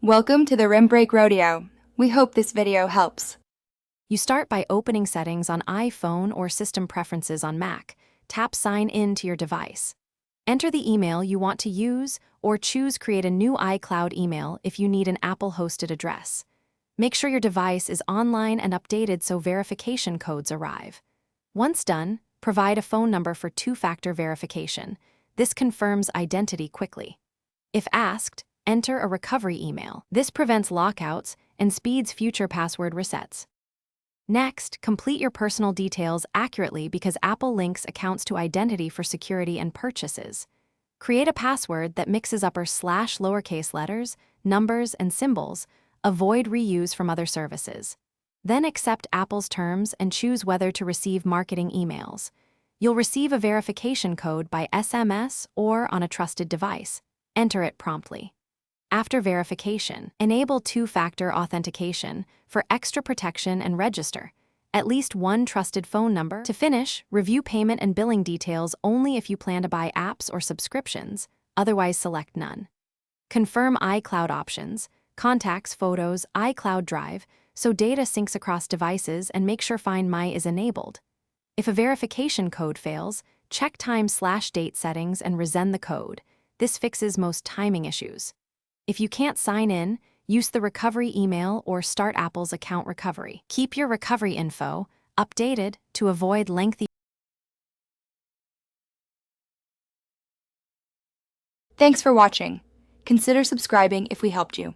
Welcome to the Rim Break Rodeo. We hope this video helps. You start by opening Settings on iPhone or System Preferences on Mac. Tap Sign In to your device. Enter the email you want to use or choose Create a new iCloud email if you need an Apple-hosted address. Make sure your device is online and updated so verification codes arrive. Once done, provide a phone number for two-factor verification. This confirms identity quickly. If asked, enter a recovery email. This prevents lockouts and speeds future password resets. Next, complete your personal details accurately because Apple links accounts to identity for security and purchases. Create a password that mixes upper / lowercase letters, numbers, and symbols. Avoid reuse from other services. Then accept Apple's terms and choose whether to receive marketing emails. You'll receive a verification code by SMS or on a trusted device. Enter it promptly. After verification, enable two-factor authentication for extra protection and register at least one trusted phone number. To finish, review payment and billing details only if you plan to buy apps or subscriptions, otherwise select none. Confirm iCloud options, contacts, photos, iCloud Drive, so data syncs across devices, and make sure Find My is enabled. If a verification code fails, check time/date settings and resend the code. This fixes most timing issues. If you can't sign in, use the recovery email or start Apple's account recovery. Keep your recovery info updated to avoid lengthy. Thanks for watching. Consider subscribing if we helped you.